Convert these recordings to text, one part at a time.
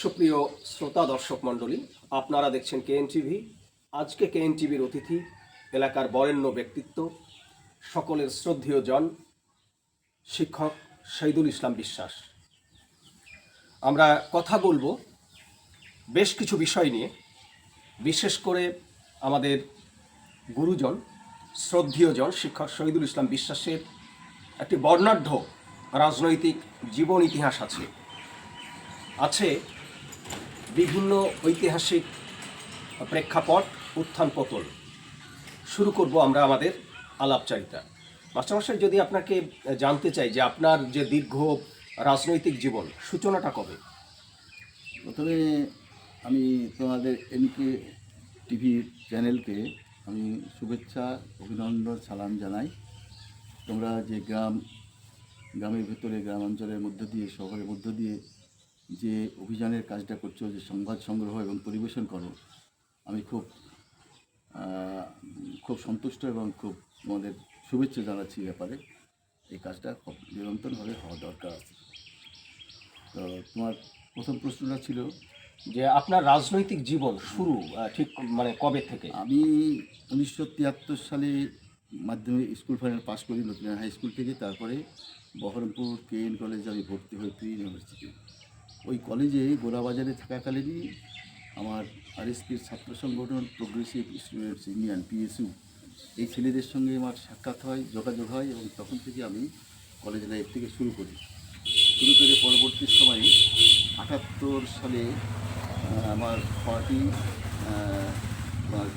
সুপ্রিয় শ্রোতা দর্শক মণ্ডলী, আপনারা দেখছেন কেএন টিভি। আজকে কেএন টিভির অতিথি এলাকার বরেণ্য ব্যক্তিত্ব, সকলের শ্রদ্ধেয় জন, শিক্ষক শহীদুল ইসলাম বিশ্বাস। আমরা কথা বলবো বেশ কিছু বিষয় নিয়ে, বিশেষ করে আমাদের গুরুজন, শ্রদ্ধেয় জন শিক্ষক শহীদুল ইসলাম বিশ্বাসের একটি বর্ণাঢ্য রাজনৈতিক জীবন ইতিহাস আছে বিভিন্ন ঐতিহাসিক প্রেক্ষাপট, উত্থান পতন। শুরু করব আমরা আমাদের আলাপচারিতা। মাস্টারমশাই, যদি আপনাকে জানতে চাই যে আপনার যে দীর্ঘ রাজনৈতিক জীবন, সূচনাটা কবে? প্রথমে আমি তোমাদের এনকে টিভি চ্যানেলকে আমি শুভেচ্ছা, অভিনন্দন, সালাম জানাই। তোমরা যে গ্রামের ভেতরে, গ্রাম অঞ্চলের মধ্য দিয়ে, শহরের মধ্য দিয়ে যে অভিযানের কাজটা করছো, যে সংবাদ সংগ্রহ এবং পরিবেশন করো, আমি খুব সন্তুষ্ট এবং খুব তোমাদের শুভেচ্ছা জানাচ্ছি। ব্যাপারে এই কাজটা খুব নিরন্তরভাবে হওয়া দরকার আছে। তো তোমার প্রথম প্রশ্নটা ছিল যে আপনার রাজনৈতিক জীবন শুরু ঠিক কবে থেকে? আমি 1973 সালে মাধ্যমিক স্কুল ফাইনাল পাস করি নতুন হাই স্কুল থেকে। তারপরে বহরমপুর কেএন কলেজে আমি ভর্তি হই, প্রি ইউনিভার্সিটি। ওই কলেজে গোলাবাজারে থাকাকালীনই আমার আরএসপির ছাত্র সংগঠন প্রোগ্রেসিভ স্টুডেন্টস ইউনিয়ন, পিএসইউ, এই ছেলেদের সঙ্গে আমার সাক্ষাৎ হয়, যোগাযোগ হয়, এবং তখন থেকে আমি কলেজ লাইফ থেকে শুরু করে পরবর্তী সময়ে 78 সালে আমার পার্টি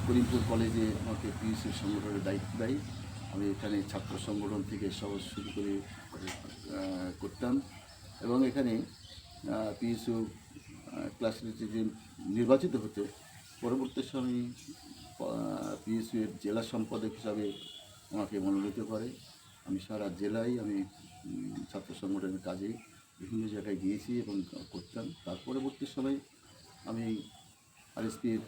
করিমপুর কলেজে আমাকে পিএসইউ সংগঠনের দায়িত্ব দেয়। আমি এখানে ছাত্র সংগঠন থেকে সব শুরু করে করতাম, এবং এখানে পিএসইউ ক্লাস নির্বাচিত হতে পরবর্তী সময়ে পিএসইউ এর জেলা সম্পাদক হিসাবে আমাকে মনোনীত করে। আমি সারা জেলায় আমি ছাত্র সংগঠনের কাজে বিভিন্ন জায়গায় গিয়েছি এবং করতাম। তার পরবর্তী সময়ে আমি আরএসপির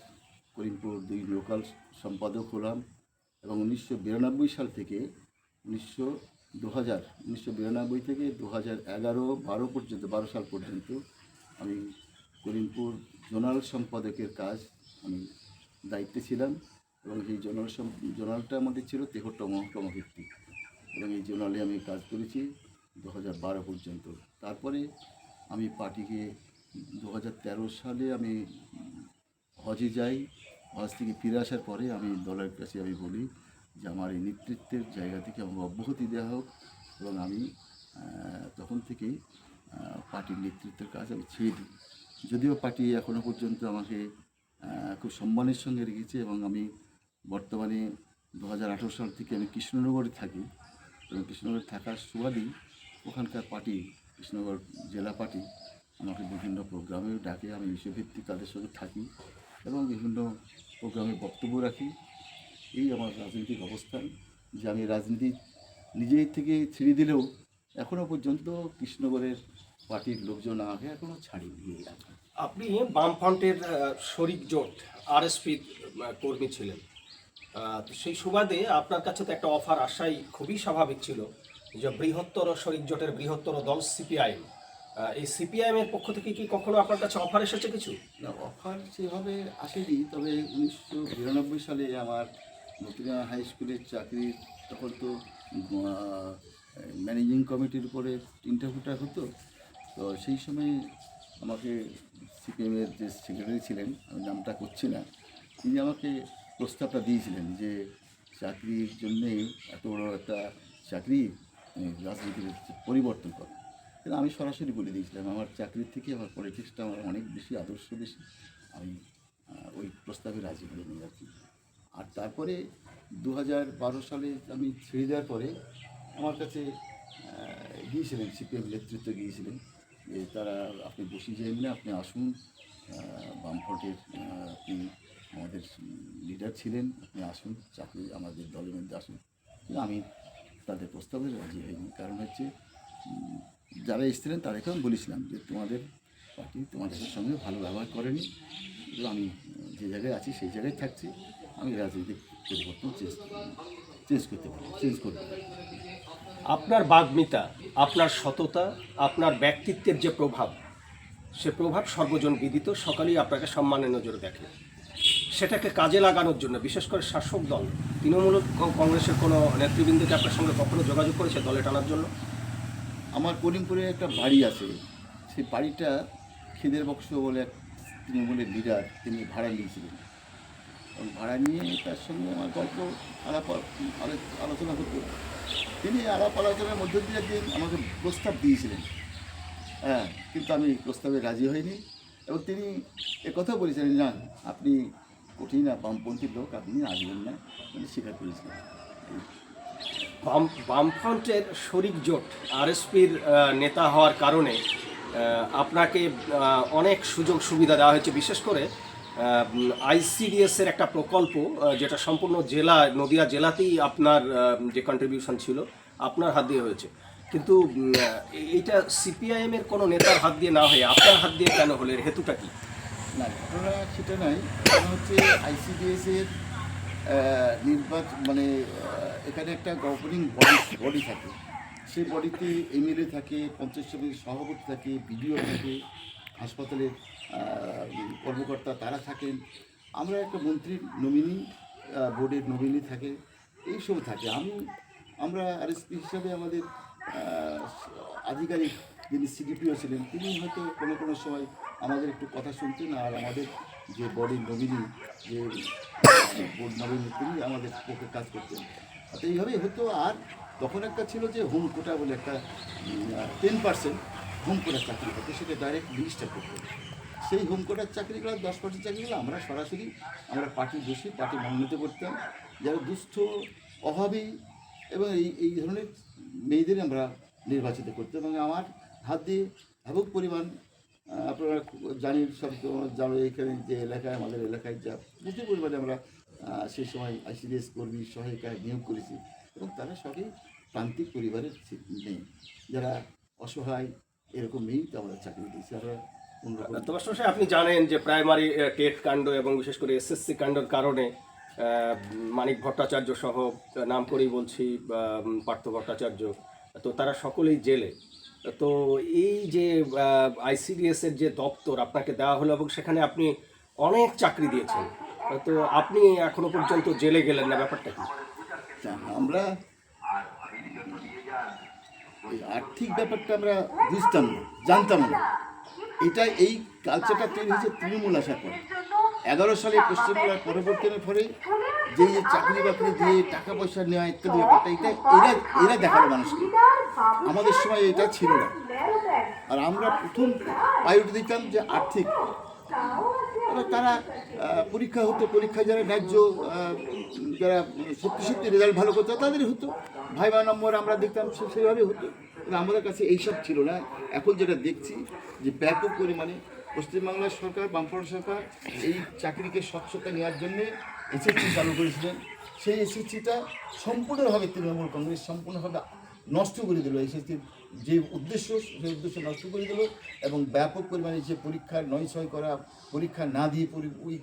করিমপুর 2 লোকাল সম্পাদক হলাম, এবং 1992 সাল থেকে 1992 থেকে 2011-12 পর্যন্ত, 12 সাল পর্যন্ত আমি করিমপুর জোনাল সম্পাদকের কাজ আমি দায়িত্বে ছিলাম। এবং এই জোনালটা আমাদের ছিল 73 মহকুমা ভিত্তিক, এবং এই জোনালে আমি কাজ করেছি 2012 পর্যন্ত। তারপরে আমি পার্টিকে 2013 সালে আমি হজে যাই। হজ থেকে ফিরে আসার পরে আমি দলের কাছে আমি বলি যে আমার এই নেতৃত্বের জায়গা থেকে আমাকে অব্যাহতি দেওয়া হোক, এবং আমি তখন থেকেই পার্টির নেতৃত্বের কাজ আমি ছেড়ে দিই। যদিও পার্টি এখনও পর্যন্ত আমাকে খুব সম্মানের সঙ্গে রেখেছে, এবং আমি বর্তমানে 2018 সাল থেকে আমি কৃষ্ণনগরে থাকি, এবং কৃষ্ণনগরে থাকার সুবাদেই ওখানকার পার্টি, কৃষ্ণনগর জেলা পার্টি আমাকে বিভিন্ন প্রোগ্রামে ডাকে। আমি বিষয়ভিত্তিক তাদের সঙ্গে থাকি এবং বিভিন্ন প্রোগ্রামে বক্তব্য রাখি। এই আমার রাজনৈতিক অবস্থান, যে আমি রাজনীতি নিজের থেকে ছেড়ে দিলেও এখনও পর্যন্ত কৃষ্ণনগরের পার্টির লোকজন আমাকে এখনও ছাড়িয়ে। আপনি বামফ্রন্টের শরিক জোট আরএসপি কর্মী ছিলেন, তো সেই সুবাদে আপনার কাছে তো একটা অফার আসাই খুবই স্বাভাবিক ছিল, যে বৃহত্তর শরিক জোটের বৃহত্তর দল সিপিআইএম, এই সিপিআইএমের পক্ষ থেকে কি কখনো আপনার কাছে অফার এসেছে কিছু? না, অফার সেভাবে আসেনি। তবে 1992 সালে আমার নতুন হাই স্কুলের চাকরি, তখন তো ম্যানেজিং কমিটির উপরে ইন্টারভিউটা হতো। তো সেই সময় আমাকে সিপিএমের যে সেক্রেটারি ছিলেন, আমি নামটা করছি না, তিনি আমাকে প্রস্তাবটা দিয়েছিলেন যে চাকরির জন্যে এত বড় একটা চাকরি, রাজনীতির পরিবর্তন করে। কিন্তু আমি সরাসরি বলে দিয়েছিলাম আমার চাকরির থেকে আমার পলিটিক্সটা আমার অনেক বেশি আদর্শ বেশি, আমি ওই প্রস্তাবে রাজি হইনি আর কি। আর তারপরে 2012 সালে আমি ছেড়ে দেওয়ার পরে আমার কাছে গিয়েছিলেন সিপিএম নেতৃত্ব, গিয়েছিলেন যে তারা, আপনি বসে যাবেন না, আপনি আসুন, বামফ্রন্টের আপনি আমাদের লিডার ছিলেন, আপনি আসুন, চাকরি আমাদের দলের মধ্যে আসুন। কিন্তু আমি তাদের প্রস্তাবে রাজি হইনি। কারণ হচ্ছে যারা এসেছিলেন তাদেরকে আমি বলেছিলাম যে তোমাদের পার্টি তোমাদের সঙ্গে ভালো ব্যবহার করেনি, আমি যে জায়গায় আছি সেই জায়গায় থাকছি, আমি রাজনৈতিক পরিবর্তন চেঞ্জ করতে পারি। আপনার বাগ্মিতা, আপনার সততা, আপনার ব্যক্তিত্বের যে প্রভাব, সে প্রভাব সর্বজন বিদিত, সকলেই আপনাকে সম্মানের নজরে দেখে। সেটাকে কাজে লাগানোর জন্য বিশেষ করে শাসক দল তৃণমূল কংগ্রেসের কোনো নেতৃবৃন্দকে আপনার সঙ্গে কখনো যোগাযোগ করেছে দলে টানার জন্য? আমার করিমপুরে একটা বাড়ি আছে, সেই বাড়িটা খিদের বক্স বলে এক তৃণমূলের লিডার, তিনি ভাড়া নিয়েছিলেন। এবং ভাড়া নিয়ে তার সঙ্গে আমার গল্প আলোচনা হতো। তিনি আলাপ আলোচনার মধ্য দিয়ে একদিন আমাকে প্রস্তাব দিয়েছিলেন, হ্যাঁ, কিন্তু আমি প্রস্তাবে রাজি হইনি। এবং তিনি কথা বলেছিলেন, না আপনি কঠিন বামপন্থী লোক, আপনি আসবেন না, আমি স্বীকার করেছিলেন। বামফ্রন্টের শরিক জোট আরএসপির নেতা হওয়ার কারণে আপনাকে অনেক সুযোগ সুবিধা দেওয়া হয়েছে, বিশেষ করে আইসিডিএসের একটা প্রকল্প যেটা সম্পূর্ণ জেলা, নদিয়া জেলাতেই আপনার যে কন্ট্রিবিউশন ছিল আপনার হাত দিয়ে হয়েছে। কিন্তু এইটা সিপিআইএমের কোনো নেতার হাত দিয়ে না হয়ে আপনার হাত দিয়ে কেন হলো, এর হেতুটা কি? না, ঘটনা সেটা নয়। ঘটনা হচ্ছে আইসিডিএসের নির্বাচন, মানে এখানে একটা গভর্নিং বডি থাকে। সেই বডিতে এমএলএ থাকে, পঞ্চায়েত সমিতির সভাপতি থাকে, বিডিও থাকে, হাসপাতালের কর্মকর্তা তারা থাকেন। আমরা একটা মন্ত্রীর নমিনি, বোর্ডের নমিনি থাকে, এইসব থাকে। আমরা আরএসপি হিসাবে আমাদের আধিকারিক যিনি সিডিপিও ছিলেন, তিনি হয়তো কোনো কোনো সময় আমাদের একটু কথা শুনতেন, আর আমাদের যে বডির নমিনি, যে বোর্ড নমিনি, তিনি আমাদের পক্ষে কাজ করতেন। তো এইভাবেই হতো। আর তখন একটা ছিল যে হোম কোটা বলে একটা 10% হোম কোটার চাকরি হতো, সেটা ডাইরেক্ট মিনিস্টার করতো। সেই হোম কোটার চাকরিগুলো, 10% চাকরিগুলো আমরা সরাসরি পার্টি বসে পার্টি মনোনীত করতাম, যারা দুস্থ, অভাবী এবং এই ধরনের মেয়েদের আমরা নির্বাচিত করতাম। এবং আমার হাত দিয়ে ব্যাপক পরিমাণ, আপনারা জানেন, সব জানো, এখানে যে এলাকায়, আমাদের এলাকায় যা প্রচুর পরিমাণে আমরা সেই সময় আইসিডিএস কর্মী সহায়িকায় নিয়োগ করেছি। এবং তারা সবই প্রান্তিক পরিবারের মেয়ে, যারা অসহায়, এরকম মেয়েই তো আমরা চাকরি দিয়েছি। আমরা তোমার আপনি জানেন যে প্রাইমারি টেট কাণ্ড এবং বিশেষ করে এসএসসি কাণ্ডের কারণে মানিক ভট্টাচার্য সহ, নাম করেই বলছি, পার্থ ভট্টাচার্য, তো তারা সকলেই জেলে। তো এই যে আইসিডিএসের যে দপ্তর আপনাকে দেওয়া হলো এবং সেখানে আপনি অনেক চাকরি দিয়েছেন, তো আপনি এখনো পর্যন্ত জেলে গেলেন না, ব্যাপারটা কি? আমরা আর্থিক ব্যাপারটা আমরা বুঝতাম না, জানতাম না। এই কালচারটা তৈরি হয়েছে তৃণমূল আসার পরে। 11 সালে পশ্চিমবাংলার পরিবর্তনের পরে যে চাকরি বাকরি দিয়ে টাকা পয়সা নেওয়া ইত্যাদি ব্যাপারটা, এরা দেখালো মানুষকে। আমাদের সময় এটা ছিল না। আর আমরা প্রথম প্রায়োরিটি দিতাম যে আর্থিক। এবার তারা পরীক্ষা হতো, পরীক্ষায় যারা ন্যায্য, যারা সত্যি রেজাল্ট ভালো করতো তাদেরই হতো। ভাইবা নম্বর আমরা দেখতাম সেইভাবে হতো। আমাদের কাছে এইসব ছিল না। এখন যেটা দেখছি যে ব্যাপক পরিমাণে পশ্চিমবাংলার সরকার, বামফ্রন্ট সরকার এই চাকরিকে স্বচ্ছতা নেওয়ার জন্যে এসএসসি চালু করেছিলেন। সেই এসএসসিটা সম্পূর্ণভাবে তৃণমূল কংগ্রেস সম্পূর্ণভাবে নষ্ট করে দিল। এসএসসির যে উদ্দেশ্য, সেই উদ্দেশ্য নষ্ট করে দিল। এবং ব্যাপক পরিমাণে যে পরীক্ষার নয়ছয় করা, পরীক্ষা না দিয়ে ওই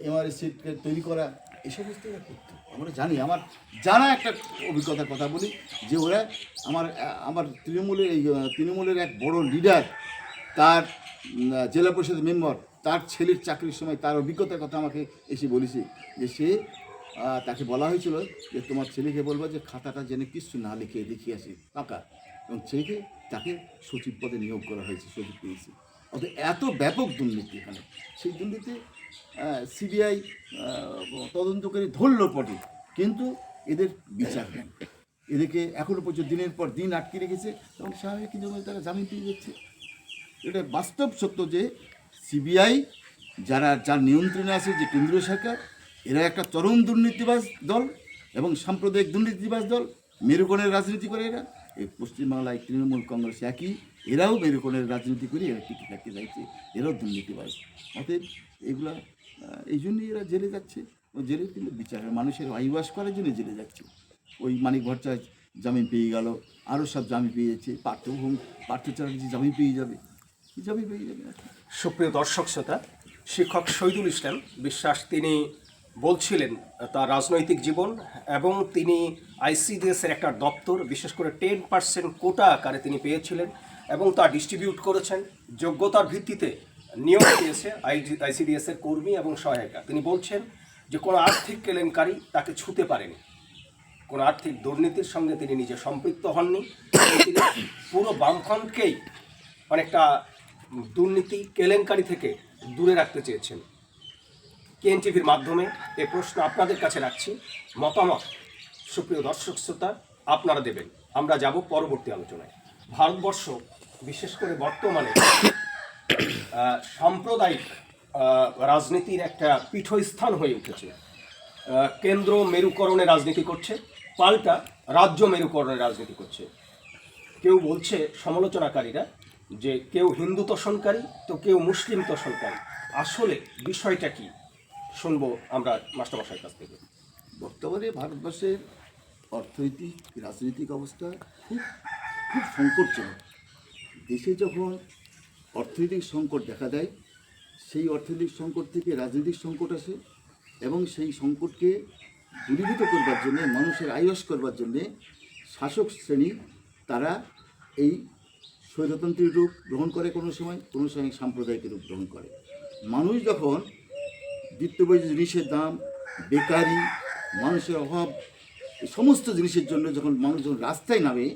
এমআরএসসিকে তৈরি করা, এই সমস্ত করতো। আমরা জানি, আমার জানা একটা অভিজ্ঞতার কথা বলি, যে ওরা আমার তৃণমূলের এক বড় লিডার, তার জেলা পরিষদের মেম্বার, তার ছেলের চাকরির সময় তার অভিজ্ঞতার কথা আমাকে এসে বলেছে, যে সে তাকে বলা হয়েছিল যে তোমার ছেলেকে বলবো যে খাতাটা যেন কিছু না লিখে দেখিয়ে আসে টাকা, এবং ছেলেকে তাকে সচিব পদে নিয়োগ করা হয়েছে, সচিব পেয়েছে। অর্থাৎ এত ব্যাপক দুর্নীতি এখানে। সেই দুর্নীতি সিবিআই তদন্তকারী ধরল পটে, কিন্তু এদের বিচার নেই। এদেরকে এখনও পর্যন্ত দিনের পর দিন আটকে রেখেছে, এবং স্বাভাবিক কিন্তু তারা জামিন পেয়ে যাচ্ছে। এটা বাস্তব সত্য যে সিবিআই যার নিয়ন্ত্রণে আছে, যে কেন্দ্রীয় সরকার, এরা একটা চরম দুর্নীতিবাজ দল এবং সাম্প্রদায়িক দুর্নীতিবাজ দল। মেরুকরণের রাজনীতি করে এরা। এই পশ্চিমবাংলায় তৃণমূল কংগ্রেস একই, এরাও মেরুকরণের রাজনীতি করে এরা টিকে থাকতে চাইছে, এরাও দুর্নীতিবাজ। অতএব এগুলা এই জন্যই এরা জেলে যাচ্ছে। ও জেলে কিন্তু বিচারের মানুষের আইওয়াশ করার জন্য জেলে যাচ্ছে। ওই মানিক ভট্টাচার্য জামিন পেয়ে গেল, আরও সব জামিন পেয়ে যাচ্ছে, পার্থ চ্যাটার্জি জামিন পেয়ে যাবে, জামিন পেয়ে যাবে। সুপ্রিয় দর্শক শ্রোতা, শিক্ষক শহীদুল ইসলাম বিশ্বাস তিনি বলছিলেন তার রাজনৈতিক জীবন, এবং তিনি আইসিডিএসের একটা দপ্তর, বিশেষ করে 10% কোটা আকারে তিনি পেয়েছিলেন, এবং তা ডিস্ট্রিবিউট করেছেন যোগ্যতার ভিত্তিতে নিয়োগ দিয়েছে আইসিডিএস এর কর্মী এবং সহায়িকা। তিনি বলছেন যে কোনো আর্থিক কেলেঙ্কারি তাকে ছুঁতে পারেনি, কোনো আর্থিক দুর্নীতির সঙ্গে তিনি নিজে সম্পৃক্ত হননি। তিনি পুরো বামফ্রন্টকেই অনেকটা দুর্নীতি কেলেঙ্কারি থেকে দূরে রাখতে চেয়েছেন। কেএনটিভির মাধ্যমে এই প্রশ্ন আপনাদের কাছে রাখছি, মতামত সুপ্রিয় দর্শক শ্রোতা আপনারা দেবেন। আমরা যাব পরবর্তী আলোচনায়। ভারতবর্ষ বিশেষ করে বর্তমানে সাম্প্রদায়িক রাজনীতির একটা পীঠস্থান হয়ে উঠেছে। কেন্দ্র মেরুকরণে রাজনীতি করছে, পাল্টা রাজ্য মেরুকরণে রাজনীতি করছে। কেউ বলছে সমালোচনাকারীরা যে কেউ হিন্দু তোষণকারী তো কেউ মুসলিম তোষণকারী। আসলে বিষয়টা কি শুনবো আমরা মাস্টারমশাইয়ের কাছ থেকে। বর্তমানে ভারতবর্ষের অর্থনৈতিক রাজনৈতিক অবস্থা খুব খুব সংকটজনক। দেশে যখন অর্থনৈতিক সংকট দেখা দেয়, সেই অর্থনৈতিক সংকট থেকে রাজনৈতিক সংকট আসে এবং সেই সংকটকে দূরীভূত করবার জন্যে, মানুষের আয়স করবার জন্যে শাসক শ্রেণী তারা এই স্বৈরতন্ত্রের রূপ গ্রহণ করে, কোনো সময় সাম্প্রদায়িক রূপ গ্রহণ করে। মানুষ যখন নিত্যপ্রয়োজনীয় জিনিসের দাম, বেকারি, মানুষের অভাব, এই সমস্ত জিনিসের জন্য যখন মানুষ যখন রাস্তায় নামে,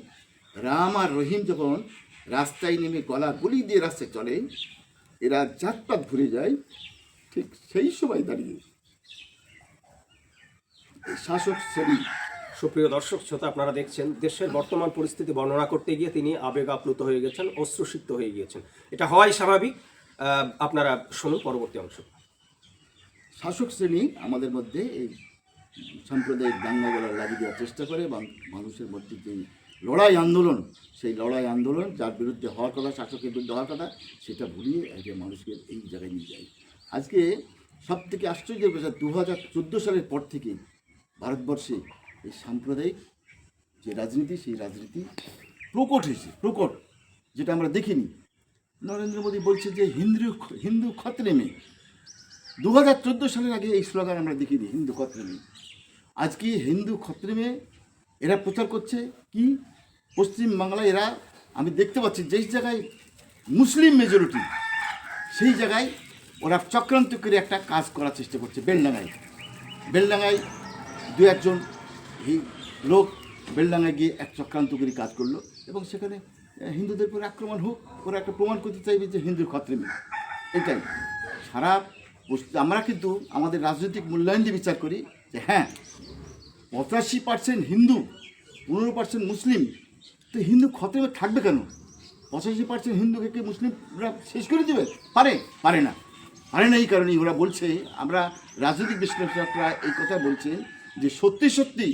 রাম আর রহিম যখন রাস্তায় নেমে গলা গলি দিয়ে রাস্তায় চলে, এরা জাতপাত ভুলে যায়, ঠিক সেই সময় দাঁড়িয়ে শাসক শ্রেণী। সুপ্রিয় দর্শক শ্রোতা আপনারা দেখছেন দেশের বর্তমান পরিস্থিতি বর্ণনা করতে গিয়ে তিনি আবেগ আপ্লুত হয়ে গেছেন, অশ্রুসিক্ত হয়ে গিয়েছেন। এটা হওয়াই স্বাভাবিক। আপনারা শুনুন পরবর্তী অংশ। শাসক শ্রেণী আমাদের মধ্যে এই সাম্প্রদায়িক দাঙ্গাগুলো লাগিয়ে দেওয়ার চেষ্টা করে এবং মানুষের মধ্যে যে লড়াই আন্দোলন, সেই লড়াই আন্দোলন যার বিরুদ্ধে হওয়ার কথা, শাসকের বিরুদ্ধে হওয়ার কথা, সেটা ভুলিয়ে আজকে মানুষকে এই জায়গায় নিয়ে যায়। আজকে সব থেকে আশ্চর্যের বিষয়, 2014 সালের পর থেকে ভারতবর্ষে এই সাম্প্রদায়িক যে রাজনীতি, সেই রাজনীতি প্রকট হয়েছে, প্রকট, যেটা আমরা দেখিনি। নরেন্দ্র মোদী বলছে যে হিন্দু খতরে মে। 2014 সালের আগে এই স্লোগান আমরা দেখিনি, হিন্দু খতরে মে। আজকে হিন্দু খতরে মে এরা প্রচার করছে কি পশ্চিমবাংলায়। এরা আমি দেখতে পাচ্ছি যে জায়গায় মুসলিম মেজরিটি, সেই জায়গায় ওরা চক্রান্ত করে একটা কাজ করার চেষ্টা করছে। বেলডাঙ্গায় দু একজন লোক বেলডাঙ্গায় গিয়ে এক চক্রান্ত করে কাজ করলো এবং সেখানে হিন্দুদের উপর আক্রমণ হোক, ওরা একটা প্রমাণ করতে চাইবে যে হিন্দুর খতরে মে। এটাই সারা আমরা কিন্তু আমাদের রাজনৈতিক মূল্যায়ন দিয়ে বিচার করি যে হ্যাঁ 85% হিন্দু, 15% মুসলিম, তো হিন্দু খতরে থাকবে কেন? 85% হিন্দুকে কি মুসলিমরা শেষ করে দেবে? পারে না। এই কারণেই ওরা বলছে, আমরা রাজনৈতিক বিশ্লেষকরা এই কথা বলছেন যে সত্যি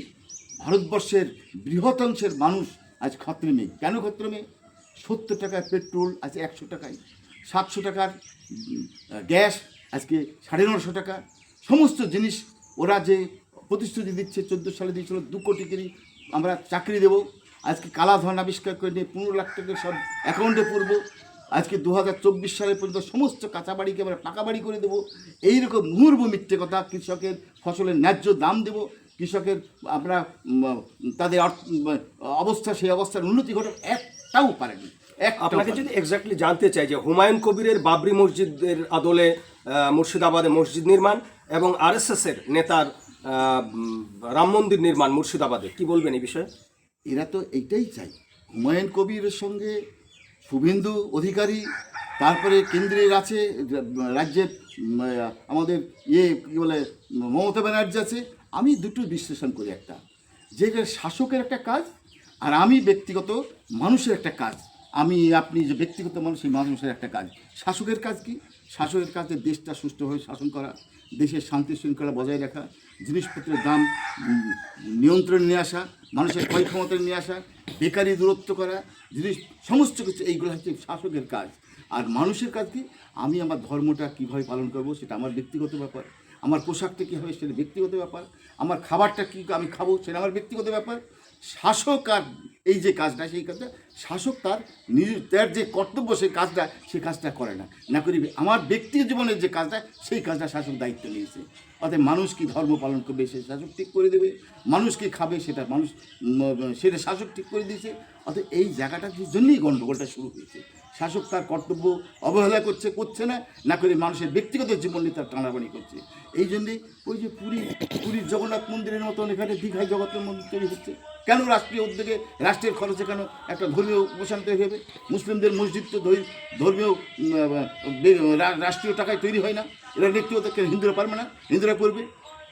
ভারতবর্ষের বৃহৎ অংশের মানুষ আজ খতরে মে। কেন খতরে মে? 70 টাকার পেট্রোল আজকে 100 টাকায়, 700 টাকার গ্যাস আজকে 950 টাকা। সমস্ত জিনিস ওরা যে প্রতিশ্রুতি দিচ্ছে, 14 সালে দিয়েছিল 2 কোটি করে আমরা চাকরি দেব, আজকে কালাধন আবিষ্কার করে নিয়ে 15 লাখ টাকা সব অ্যাকাউন্টে পড়ব, আজকে 2024 সালে পর্যন্ত সমস্ত কাঁচা বাড়িকে আমরা পাকা বাড়ি করে দেবো। এইরকম মুহুর্ব মিথ্যে কথা। কৃষকের ফসলের ন্যায্য দাম দেব, কৃষকের আমরা তাদের অবস্থা, সেই অবস্থার উন্নতি ঘটাবো, একটাও পারেনি। আপনাকে যদি এক্স্যাক্টলি জানতে চাই যে হুমায়ুন কবিরের বাবরি মসজিদের আদলে মুর্শিদাবাদে মসজিদ নির্মাণ এবং আরএসএস এর নেতার রাম মন্দির নির্মাণ মুর্শিদাবাদে, কি বলবেন এই বিষয়ে? এরা তো এইটাই চাই। হুমায়ুন কবিরের সঙ্গে শুভেন্দু অধিকারী, তারপরে কেন্দ্রের আছে, রাজ্যের আমাদের কী বলে মমতা ব্যানার্জি আছে। আমি দুটো বিশ্লেষণ করি, একটা যে শাসকের একটা কাজ আর আমি ব্যক্তিগত মানুষের একটা কাজ। আপনি যে ব্যক্তিগত মানুষ, সেই মানুষের একটা কাজ। শাসকের কাজ কি? শাসকের কাজে দেশটা সুষ্ঠুভাবে শাসন করা, দেশের শান্তি শৃঙ্খলা বজায় রাখা, জিনিসপত্রের দাম নিয়ন্ত্রণে নিয়ে আসা, মানুষের ক্রয় ক্ষমতা নিয়ে আসা, বেকারি দূরত্ব করা, সমস্ত কিছু এইগুলো হচ্ছে শাসকের কাজ। আর মানুষের কাজ কি? আমি আমার ধর্মটা কীভাবে পালন করব সেটা আমার ব্যক্তিগত ব্যাপার, আমার পোশাকটা কী হবে সেটা ব্যক্তিগত ব্যাপার, আমার খাবারটা কী আমি খাবো সেটা আমার ব্যক্তিগত ব্যাপার। শাসক আর এই যে কাজটা, সেই কাজটা শাসক তার যে কর্তব্য সেই কাজটা করে না করিবে আমার ব্যক্তি জীবনের যে কাজটা, সেই কাজটা শাসক দায়িত্ব নিয়েছে। অর্থাৎ মানুষ কি ধর্ম পালন করবে সে শাসক ঠিক করে দেবে, মানুষ কি খাবে সেটা শাসক ঠিক করে দিয়েছে। অর্থাৎ এই জায়গাটার জন্যই গণ্ডগোলটা শুরু হয়েছে। শাসক তার কর্তব্য অবহেলা করছে না করে মানুষের ব্যক্তিগত জীবন নিয়ে তার টানাবানি করছে। এই জন্যেই ওই যে পুরীর জগন্নাথ মন্দিরের মতন এখানে দীঘায় জগন্নাথ মন্দির তৈরি হচ্ছে কেন? রাষ্ট্রীয় উদ্যোগে, রাষ্ট্রের খরচে কেন একটা ধর্মীয় প্রতিষ্ঠান তৈরি হবে? মুসলিমদের মসজিদ তো ধর্মীয় রাষ্ট্রীয় টাকায় তৈরি হয় না, এরা ব্যক্তিগত হিন্দুরা পারবে না, হিন্দুরা করবে।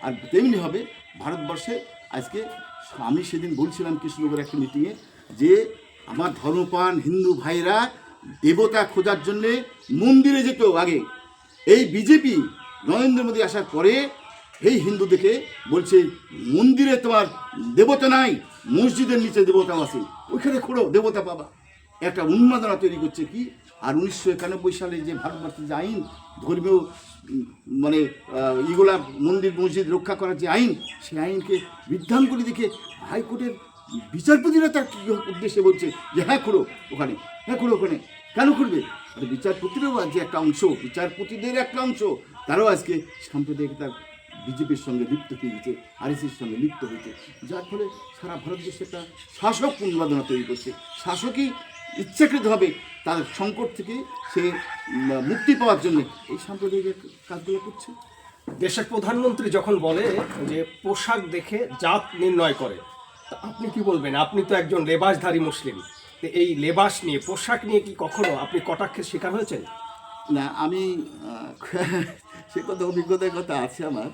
আর তেমনি হবে ভারতবর্ষে আজকে, আমি সেদিন বলছিলাম কৃষ্ণনগর একটা মিটিংয়ে যে আমার ধর্মপ্রাণ হিন্দু ভাইরা দেবতা খোঁজার জন্যে মন্দিরে যেত আগে। এই বিজেপি নরেন্দ্র মোদী আসার পরে এই হিন্দুদেরকে বলছে মন্দিরে তোমার দেবতা নাই, মসজিদের নিচে দেবতা আছে, ওইখানে খোঁড়ো দেবতা পাবা। একটা উন্মাদনা তৈরি করছে কি। আর 1991 সালে যে ভারতবর্ষের যে আইন, ধর্মীয় মানে ইগুলা মন্দির মসজিদ রক্ষা করার যে আইন, সেই আইনকে বিধান করে দেখে হাইকোর্টের বিচারপতিরা তার কী উদ্দেশ্যে বলছে যে হ্যাঁ খোঁড়ো ওখানে, হ্যাঁ খোঁড়ো ওখানে। কেন করবে? আর বিচারপতিরও যে একটা অংশ, বিচারপতিদের একটা অংশ, তারাও আজকে সাম্প্রদায়িকতার বিজেপির সঙ্গে লিপ্ত হয়ে গেছে, আরএসএসের সঙ্গে লিপ্ত হয়েছে, যার ফলে সারা ভারতবর্ষে একটা শাসক উন্মাদনা তৈরি করছে। শাসকই ইচ্ছাকৃতভাবে তার সংকট থেকে সে মুক্তি পাওয়ার জন্য এই সাম্প্রদায়িক কাজগুলো করছে। দেশের প্রধানমন্ত্রী যখন বলে যে পোশাক দেখে জাত নির্ণয় করে, তা আপনি কি বলবেন? আপনি তো একজন লেবাসধারী মুসলিম, তো এই লেবাস নিয়ে, পোশাক নিয়ে কি কখনো আপনি কটাক্ষের শিকার হয়েছেন? না, আমি সে কথা অভিজ্ঞতার কথা আছে আমার।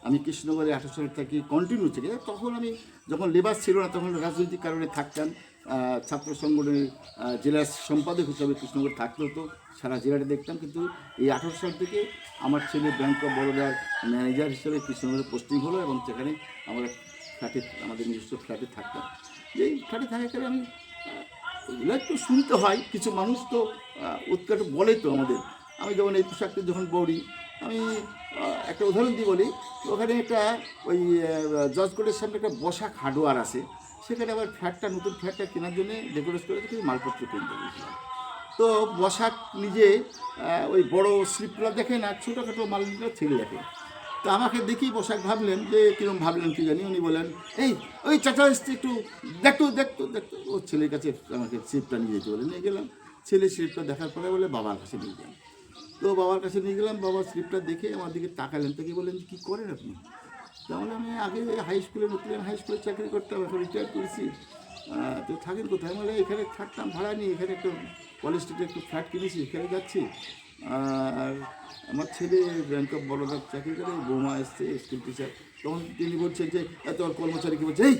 আমি কৃষ্ণনগরে 28 সাল থেকে কন্টিনিউ থেকে, তখন আমি যখন লেবাস ছিল না তখন রাজনৈতিক কারণে থাকতাম, ছাত্র সংগঠনের জেলা সম্পাদক হিসাবে কৃষ্ণনগর থাকতে হতো, সারা জেলাটা দেখতাম। কিন্তু এই 28 সাল থেকে আমার ছেলে ব্যাংক অফ বরোদার ম্যানেজার হিসেবে কৃষ্ণনগরে পোস্টিং হলো এবং সেখানে আমরা আমাদের নিজস্ব ফ্ল্যাটে থাকতাম। এই ফ্ল্যাটে থাকাকালে আমি এগুলো একটু শুনতে হয়, কিছু মানুষ তো উৎকট বলে তো আমাদের। আমি যখন এই পোশাকটা যখন পরি, আমি একটা উদাহরণ দিয়ে বলি, ওখানে একটা ওই জজ কোর্টের সামনে একটা বসাক হার্ডওয়্যার আছে, সেখানে আবার নতুন ফ্ল্যাটটা কেনার জন্য ডেকোরেট করে কিছু মালপত্র কিনতে গিয়েছিলাম। তো বসাক নিজে ওই বড় স্লিপগুলো দেখে না, ছোটোখাটো মালগুলো ছেড়ে দেখে। তো আমাকে দেখেই বসাক ভাবলেন যে কীরকম ভাবলেন কি জানি, উনি বলেন এই ওই চাচা এসছে একটু দেখতো। ও ছেলের কাছে আমাকে স্লিপটা নিয়ে যেতে বলে, নিয়ে গেলাম। ছেলে স্লিপটা দেখার পরে বলে বাবার কাছে নিয়ে গেলাম। তো বাবার কাছে নিয়ে গেলাম, বাবার স্লিপটা দেখে আমার দিকে তাকালেন, তাকে বলেন কী করেন আপনি? তাহলে আমি আগে হাই স্কুলে চাকরি করতাম, এখন রিটায়ার করেছি। তো থাকেন কোথায়? বলে এখানে থাকতাম ভাড়া নিয়ে, এখানে একটু কলেজ স্ট্রিটে একটু ফ্ল্যাট কিনেছি, এখানে যাচ্ছি। আর আমার ছেলে ব্যাংক অফ বরোদার চাকরি করে, বৌমা এসছে স্কুল টিচার। তখন তিনি বলছেন যে এত কর্মচারীকে বলছে এই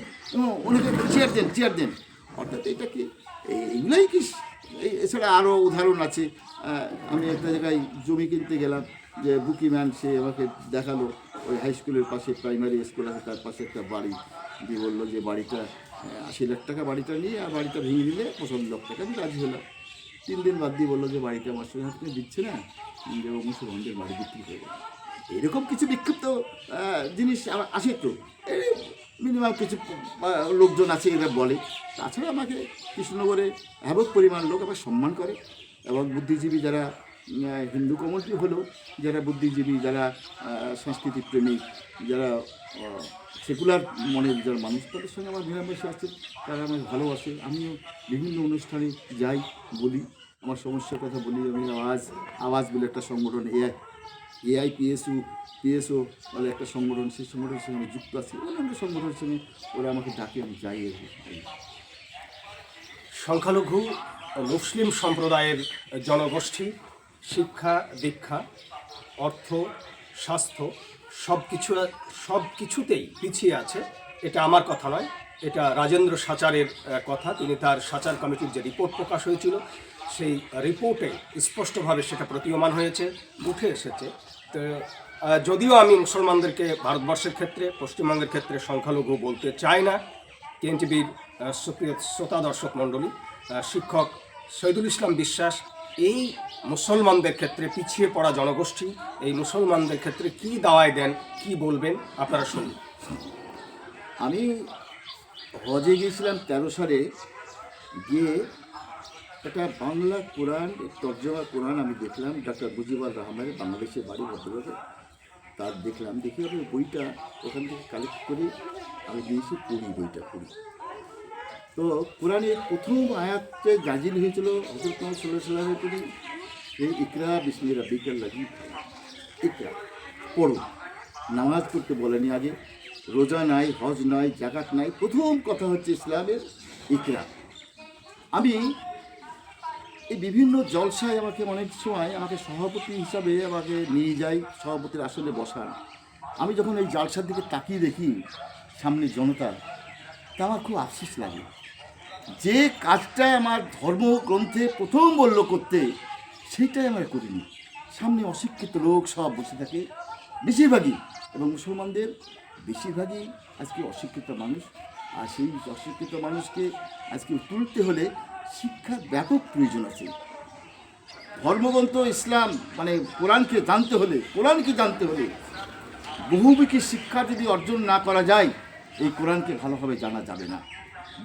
অনেকে চেয়ার দেন। অর্থাৎ এটা কি এইগুলাই কি? এছাড়া আরও উদাহরণ আছে। আমি একটা জায়গায় জমি কিনতে গেলাম, যে বুকিম্যান সে আমাকে দেখালো ওই হাই স্কুলের পাশে প্রাইমারি স্কুল আছে, তার পাশে একটা বাড়ি দিয়ে বললো যে বাড়িটা 80 লাখ টাকা বাড়িটা নিয়ে, আর বাড়িটা ভেঙে নিলে 55 লাখ টাকা। আমি রাজি হলাম। 3 দিন বাদ দিয়ে বললো যে বাড়িটা আমার সঙ্গে আপনি দিচ্ছে না, যে মুসলমানদের বাড়ি বিক্রি করে। এরকম কিছু বিক্ষিপ্ত জিনিস আসে তো, মিনিমাম কিছু লোকজন আছে এরা বলে। তাছাড়া আমাকে কৃষ্ণনগরে ব্যাপক পরিমাণ লোক আবার সম্মান করে, এবং বুদ্ধিজীবী যারা হিন্দু কমিউনিটি হলেও যারা বুদ্ধিজীবী, যারা সংস্কৃতি প্রেমিক, যারা সেকুলার মনের যারা মানুষ, তাদের সঙ্গে আমার মেলামেশা আছে, তারা আমাকে ভালোবাসে। আমিও বিভিন্ন অনুষ্ঠানে যাই, বলি আমার সমস্যার কথা বলি। আমি আওয়াজ বলে একটা সংগঠন, পিএসও বলে একটা সংগঠন, সেই সংগঠনের সঙ্গে আমি যুক্ত আছি। অন্যান্য সংগঠনের সঙ্গে ওরা আমাকে ডাকে, আমি যাই। সংখ্যালঘু মুসলিম সম্প্রদায়ের জনগোষ্ঠী শিক্ষা, দীক্ষা, অর্থ, স্বাস্থ্য সব কিছুতেই পিছিয়ে আছে। এটা আমার কথা নয়, এটা রাজেন্দ্র সাচারের কথা। তিনি তার সাচার কমিটির যে রিপোর্ট প্রকাশ হয়েছিল, সেই রিপোর্টে স্পষ্টভাবে সেটা প্রতীয়মান হয়েছে, উঠে এসেছে। তো যদিও আমি মুসলমানদেরকে ভারতবর্ষের ক্ষেত্রে, পশ্চিমবঙ্গের ক্ষেত্রে সংখ্যালঘু বলতে চাই না, কেএনটিভির সুপ্রিয় শ্রোতা দর্শক মণ্ডলী, শিক্ষক শহীদুল ইসলাম বিশ্বাস এই মুসলমানদের ক্ষেত্রে পিছিয়ে পড়া জনগোষ্ঠী, এই মুসলমানদের ক্ষেত্রে কী দাওয়াই দেন, কি বলবেন আপনারা শুনুন। আমি হজে গিয়েছিলাম 13 সালে, গিয়ে একটা বাংলা কোরআন তর্জমা কোরআন আমি দেখলাম, ডক্টর মুজিবুর রহমানের, বাংলাদেশের বাড়ি ভদ্রলোকে, তার দেখলাম, দেখে আমি বইটা ওখান থেকে কালেক্ট করে আমি দিয়েছি, পড়ি, বইটা পড়ি। তো কোরআনের প্রথম আয়াতে নাজিল হয়েছিল হযরত মুহাম্মদ সাল্লাল্লাহু আলাইহি ওয়াসাল্লামের প্রতি, এই ইকরা বিসমি রাব্বিকাল্লাযী, ইকরা পড়ো। নামাজ পড়তে বলেনি আগে, রোজা নাই, হজ নাই, জাকাত নাই, প্রথম কথা হচ্ছে ইসলামের ইকরা। আমি এই বিভিন্ন জলসায় আমাকে অনেক সময় আমাকে সভাপতি হিসাবে আমাকে নিয়ে যায়, সভাপতির আসনে বসান। আমি যখন এই জালসার দিকে তাকিয়ে দেখি সামনে জনতা, তা আমার খুব আফসোস লাগে। যে কাজটা আমার ধর্মগ্রন্থে প্রথম বলল করতে, সেইটাই আমরা করিনি। সামনে অশিক্ষিত লোক সব বসে থাকে বেশিরভাগই, এবং মুসলমানদের বেশিরভাগই আজকে অশিক্ষিত মানুষ। আর সেই অশিক্ষিত মানুষকে আজকে তুলতে হলে শিক্ষার ব্যাপক প্রয়োজন আছে। ধর্মগ্রন্থ ইসলাম মানে কোরআনকে জানতে হলে বহুমুখী শিক্ষা যদি অর্জন না করা যায়, এই কোরআনকে ভালোভাবে জানা যাবে না।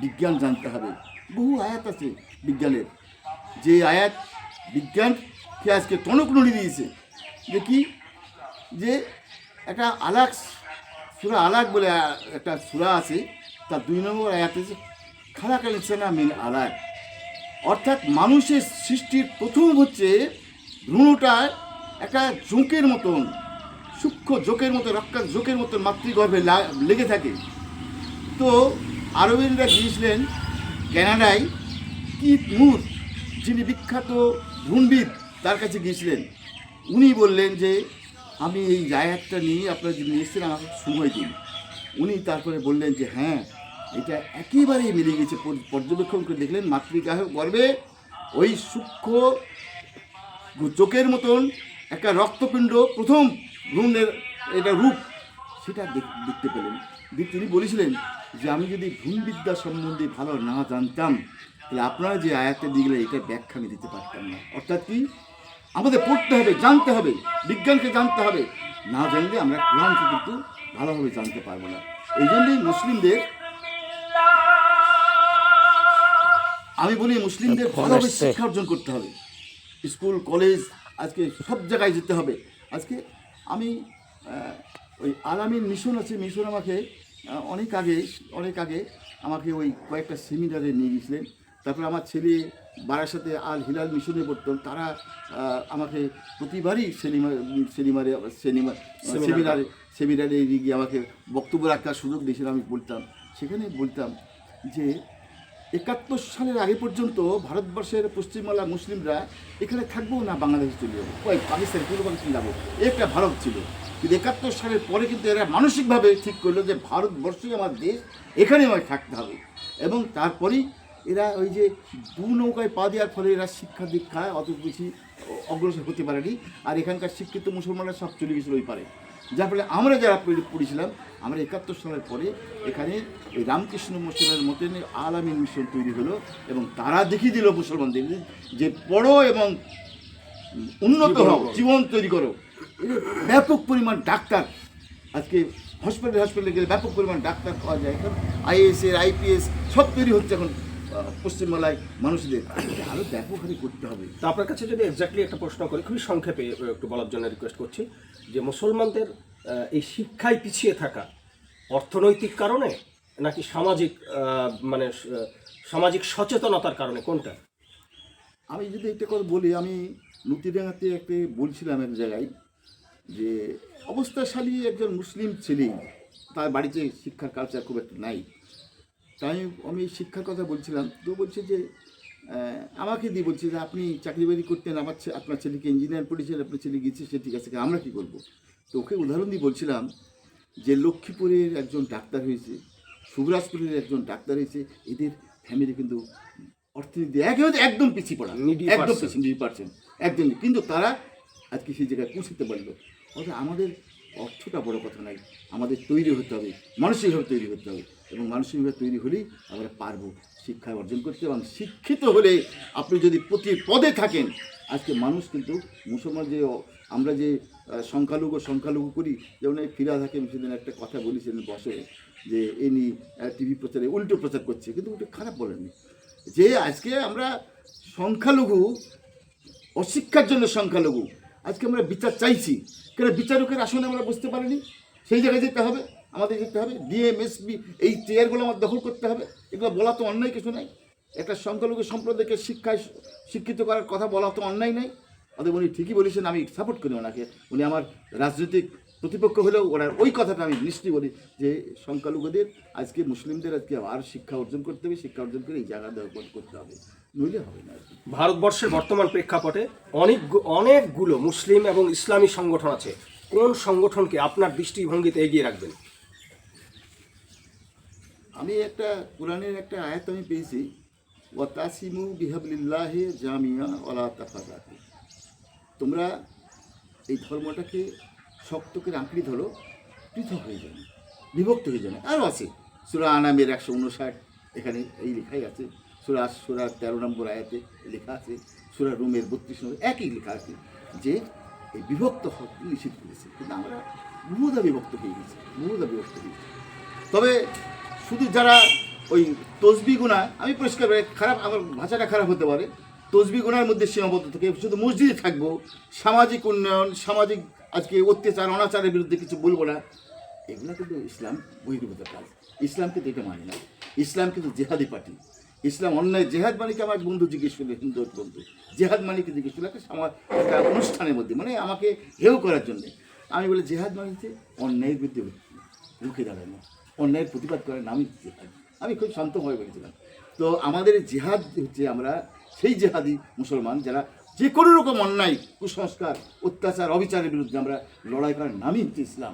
বিজ্ঞান জানতে হবে, বহু আয়াত আছে বিজ্ঞানের, যে আয়াত বিজ্ঞানকে আজকে টনক নড়ি দিয়েছে। দেখি যে একটা আলাক, সূরা আলাক বলে একটা সূরা আছে, তার 2 নম্বর আয়াত আছে খালাকাল ইনসানা মিন আলাক, অর্থাৎ মানুষের সৃষ্টির প্রথম হচ্ছে ভ্রূণটা একটা জোঁকের মতন, সূক্ষ্ম জোঁকের মতো, রক্তার জোঁকের মতন মাতৃগর্ভে লেগে থাকে। তো আরবিনরা গিয়েছিলেন কানাডায়, কিথ মুর, যিনি বিখ্যাত ভ্রূণবিদ, তার কাছে গিয়েছিলেন। উনি বললেন যে আমি এই আয়াতটা নিয়ে আপনারা যিনি এসেছিলেন আমাকে সময় দিন। উনি তারপরে বললেন যে হ্যাঁ, এটা একেবারেই মিলে গেছে। পর্যবেক্ষণ করে দেখলেন মাতৃগর্ভে ওই সূক্ষ্ম চোখের মতন একটা রক্তপিণ্ড, প্রথম ভ্রূণের এটা রূপ, সেটা দেখতে পেলেন। তিনি বলেছিলেন যে আমি যদি ভ্রূণবিদ্যা সম্বন্ধে ভালো না জানতাম, তাহলে আপনারা যে আয়াতটা দিয়ে গেলে এটা ব্যাখ্যা আমি দিতে পারতাম না। অর্থাৎ কি, আমাদের পড়তে হবে, জানতে হবে, বিজ্ঞানকে জানতে হবে। না জানলে আমরা কোরআনকে কিন্তু ভালোভাবে জানতে পারবো না। এই জন্যই মুসলিমদের, আমি বলি মুসলিমদের ভালোভাবে শিক্ষা অর্জন করতে হবে। স্কুল কলেজ আজকে সব জায়গায় যেতে হবে। আজকে আমি ওই আলামিন মিশন আছে, মিশন আমাকে অনেক আগে আমাকে ওই কয়েকটা সেমিনারে নিয়ে গিয়েছিলেন। তারপরে আমার ছেলে বারাসাতে আল হিলাল মিশনে পড়তো, তারা আমাকে প্রতিবারই সেমিনারে গিয়ে আমাকে বক্তব্য রাখার সুযোগ দিয়েছিল। আমি সেখানে বলতাম যে 71 সালের আগে পর্যন্ত ভারতবর্ষের পশ্চিমবাংলা মুসলিমরা এখানে থাকবো না, বাংলাদেশে চলে যাবো, পাকিস্তান, পূর্ব পাকিস্তান যাবো, একটা ভারত ছিল। কিন্তু 71 সালের পরে কিন্তু এরা মানসিকভাবে ঠিক করলো যে ভারতবর্ষই আমার দেশ, এখানে আমাকে থাকতে হবে। এবং তারপরেই এরা ওই যে 2 নৌকায় পা দেওয়ার ফলে এরা শিক্ষা দীক্ষায় অত বেশি অগ্রসর হতে পারেনি। আর এখানকার শিক্ষিত মুসলমানরা সব চলে গেছিল ওই পারে, যার ফলে আমরা যারা পড়েছিলাম, আমরা 71 সালের পরে এখানে ওই রামকৃষ্ণ মিশনের মতন আলামিন মিশন তৈরি হলো, এবং তারা দেখিয়ে দিল মুসলমানদের যে পড়ো এবং উন্নত হও, জীবন তৈরি করো। ব্যাপক পরিমাণ ডাক্তার, আজকে হসপিটালে গেলে ব্যাপক পরিমাণ ডাক্তার পাওয়া যায়। এখন IAS IPS সব তৈরি হচ্ছে এখন পশ্চিমবাংলায় মানুষদের, আরও ব্যাপক হারে করতে হবে। তা আপনার কাছে যদি এক্স্যাক্টলি একটা প্রশ্ন করি, খুবই সংক্ষেপে একটু বলার জন্য রিকোয়েস্ট করছি, যে মুসলমানদের এই শিক্ষায় পিছিয়ে থাকা অর্থনৈতিক কারণে নাকি সামাজিক সামাজিক সচেতনতার কারণে, কোনটা? আমি যদি একটা কথা বলি, আমি লুতিডাঙ্গাতে একটা বলছিলাম এক জায়গায় যে অবস্থাশালী একজন মুসলিম ছেলে, তার বাড়িতে শিক্ষার কালচার খুব একটা নাই। তাই আমি শিক্ষার কথা বলছিলাম, তো বলছে যে আমাকে দিয়ে বলছে যে আপনি চাকরি বাকরি করতেন, আপনার ছেলেকে ইঞ্জিনিয়ার পড়েছেন, আপনার ছেলে গিয়েছে, সে ঠিক আছে, আমরা কী করবো? তো ওকে উদাহরণ দিয়ে বলছিলাম যে লক্ষ্মীপুরের একজন ডাক্তার হয়েছে, শুভরাজপুরের একজন ডাক্তার হয়েছে, এদের ফ্যামিলি কিন্তু অর্থনীতি একদম পিছিয়ে পড়া, একদম পিছিয়ে 20% একদম, কিন্তু তারা আজকে সেই জায়গায় পৌঁছতে পারলো। অর্থাৎ আমাদের অর্থটা বড় কথা নয়, আমাদের তৈরি হতে হবে, মানসিকভাবে তৈরি হতে হবে, এবং মানসিকভাবে তৈরি হলেই আমরা পারবো শিক্ষা অর্জন করতে। এবং শিক্ষিত হলে আপনি যদি প্রতি পদে থাকেন, আজকে মানুষ কিন্তু মুসলমান যে আমরা যে সংখ্যালঘু করি, যেমন এই ফিরাদ হাকিম সেদিন একটা কথা বলেছিলেন বসে, যে এনি টিভি প্রচারে উল্টো প্রচার করছে, কিন্তু ওটা খারাপ বলেননি, যে আজকে আমরা সংখ্যালঘু, অশিক্ষার জন্য সংখ্যালঘু, আজকে আমরা বিচার চাইছি, কেন বিচারকের আসনে আমরা বুঝতে পারিনি, সেই জায়গায় যেতে হবে, আমাদের যেতে হবে, ডিএমএসবি এই চেয়ারগুলো আমার দখল করতে হবে। এগুলো বলা তো অন্যায় কিছু নাই, একটা সংখ্যালঘু সম্প্রদায়কে শিক্ষিত করার কথা বলা তো অন্যায় নাই। অতএব উনি ঠিকই বলেছেন, আমি সাপোর্ট করি ওনাকে, উনি আমার রাজনৈতিক প্রতিপক্ষ হলেও ওনার ওই কথাটা আমি নিশ্চয়ই বলি, যে সংখ্যালঘুদের আজকে, মুসলিমদের আজকে আর শিক্ষা অর্জন করতে হবে, শিক্ষা অর্জন করে এই জায়গা দখল করতে হবে, নইলে হবে না আর কি। ভারতবর্ষের বর্তমান প্রেক্ষাপটে অনেকগুলো মুসলিম এবং ইসলামী সংগঠন আছে। কোন সংগঠনকে আপনার দৃষ্টিভঙ্গিতে এগিয়ে রাখবেন? আমি একটা কোরআনের একটা আয়াত আমি পেয়েছি, ওয়াতাসিমু বিহাবলিল্লাহি জামিয়া ওয়ালা তাফাররাকু, তোমরা এই ধর্মটাকে শক্ত করে আঁকড়ে ধরো, পৃথক হয়ে যাবে, বিভক্ত হয়ে যাবে। আরও আছে সূরা আনামের 159, এখানে এই লেখাই আছে, সূরা 13 নম্বর আয়াতে লেখা আছে, সূরা রুমের 32 নম্বর একই লেখা আছে, যে এই বিভক্ত হতে নিষেধ করেছে। কিন্তু আমরা বহুধা বিভক্ত হয়ে গেছি। তবে শুধু যারা ওই তসবি গুণা, আমি পরিষ্কার খারাপ, আমার ভাষাটা খারাপ হতে পারে, তসবি গুণার মধ্যে সীমাবদ্ধ থেকে শুধু মসজিদে থাকবো, সামাজিক উন্নয়ন, সামাজিক আজকে অত্যাচার অনাচারের বিরুদ্ধে কিছু বলবো না, এগুলো কিন্তু ইসলাম বহির্ভূত কাজ। ইসলাম কিন্তু এটা মানে না, ইসলাম কিন্তু জেহাদি পার্টি। ইসলাম অন্যায়, জেহাদ মানিকে আমার বন্ধু জিজ্ঞেস করলে, হিন্দু বন্ধু, জেহাদ মানিকে জিজ্ঞেস করলে একটা অনুষ্ঠানের মধ্যে, মানে আমাকে হেয় করার জন্যে, আমি বলি জেহাদ মানিতে অন্যায়ের বিরুদ্ধে রুখে দাঁড়ানো, অন্যায়ের প্রতিবাদ করার নামই জেহাদ। আমি খুব শান্তভাবে বলেছিলাম। তো আমাদের জেহাদ হচ্ছে, আমরা সেই জেহাদি মুসলমান যারা যে কোনো রকম অন্যায়, কুসংস্কার, অত্যাচার, অবিচারের বিরুদ্ধে আমরা লড়াই করার নামই হচ্ছে ইসলাম।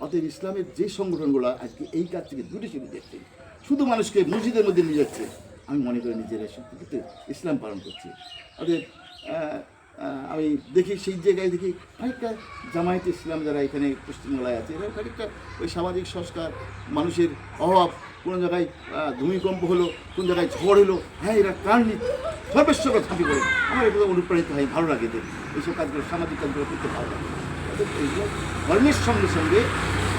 অতএব ইসলামের যে সংগঠনগুলো আজকে এই কাজ থেকে দূরে সরে যাচ্ছে, শুধু মানুষকে মসজিদের মধ্যে নিয়ে যাচ্ছে, আমি মনে করি নিজেরা সত্যি ইসলাম পালন করছি। অতএব আমি দেখি সেই জায়গায় দেখি খানিকটা জামায়াতে ইসলাম যারা এখানে পশ্চিমবাংলায় আছে, এরা খানিকটা ওই সামাজিক সংস্কার, মানুষের অভাব, কোনো জায়গায় ভূমিকম্প হলো, কোন জায়গায় ঝড় হলো, হ্যাঁ এরা প্রাণ সর্বেশ্বর ঝাঁপি করে, আমার এগুলো অনুপ্রাণিত হয়, ভালো লাগে এদের এইসব কাজগুলো, সামাজিক কাজগুলো করতে ভালো লাগে। অর্থাৎ এইগুলো ধর্মের সঙ্গে সঙ্গে,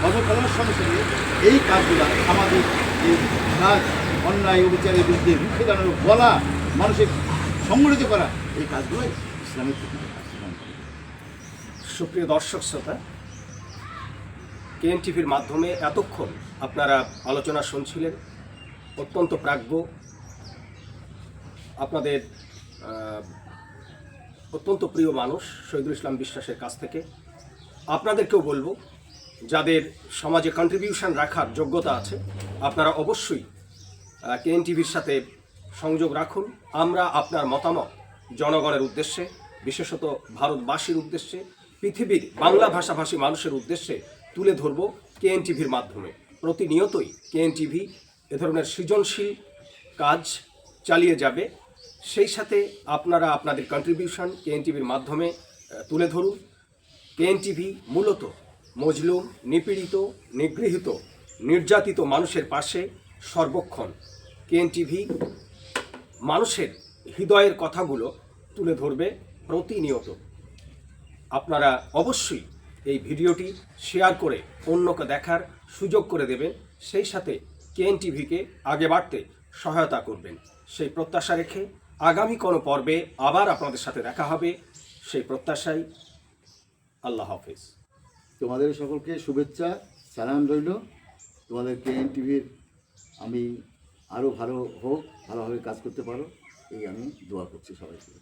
ধর্মপালনের সঙ্গে সঙ্গে এই কাজগুলো, আমাদের যে কাজ, অন্যায় অবিচারের বিরুদ্ধে রুখে দাঁড়ানো, বলা, মানুষের সংগঠিত করা, এই কাজগুলোই ইসলামের প্রতি। সুপ্রিয় দর্শক শ্রোতা, কেএনটিভির মাধ্যমে এতক্ষণ আপনারা আলোচনা শুনছিলেন অত্যন্ত প্রাজ্ঞ, আপনাদের অত্যন্ত প্রিয় মানুষ শহীদুল ইসলাম বিশ্বাসের কাছ থেকে। আপনাদেরকেও বলবো, যাদের সমাজে কন্ট্রিবিউশন রাখার যোগ্যতা আছে, আপনারা অবশ্যই কেএনটিভির সাথে সংযোগ রাখুন। আমরা আপনার মতামত জনগণের উদ্দেশ্যে, বিশেষত ভারতবাসীর উদ্দেশ্যে, পৃথিবীর বাংলা ভাষাভাষী মানুষের উদ্দেশ্যে তুলে ধরব কেএনটিভির মাধ্যমে। প্রতিনিয়তই কেএনটিভি এ ধরনের সৃজনশীল কাজ চালিয়ে যাবে। সেই সাথে আপনারা আপনাদের কন্ট্রিবিউশন কেএনটিভির মাধ্যমে তুলে ধরুন। কেএনটিভি মূলত মজলুম, নিপীড়িত, নিগৃহীত, নির্যাতিত মানুষের পাশে সর্বক্ষণ। কেএনটিভি মানুষের হৃদয়ের কথাগুলো তুলে ধরবে প্রতিনিয়ত। আপনারা অবশ্যই এই ভিডিওটি শেয়ার করে অন্যকে দেখার সুযোগ করে দেবেন, সেই সাথে কেএনটিভিকে আগে বাড়তে সহায়তা করবেন, সেই প্রত্যাশা রেখে আগামী কোনো পর্বে আবার আপনাদের সাথে দেখা হবে, সেই প্রত্যাশাই। আল্লাহ হাফেজ। তোমাদের সকলকে শুভেচ্ছা, সালাম রইল। তোমাদের কেএনটিভির আমি আরও ভালো হোক, ভালোভাবে কাজ করতে পারো, এই আমি দোয়া করছি সবাইকে।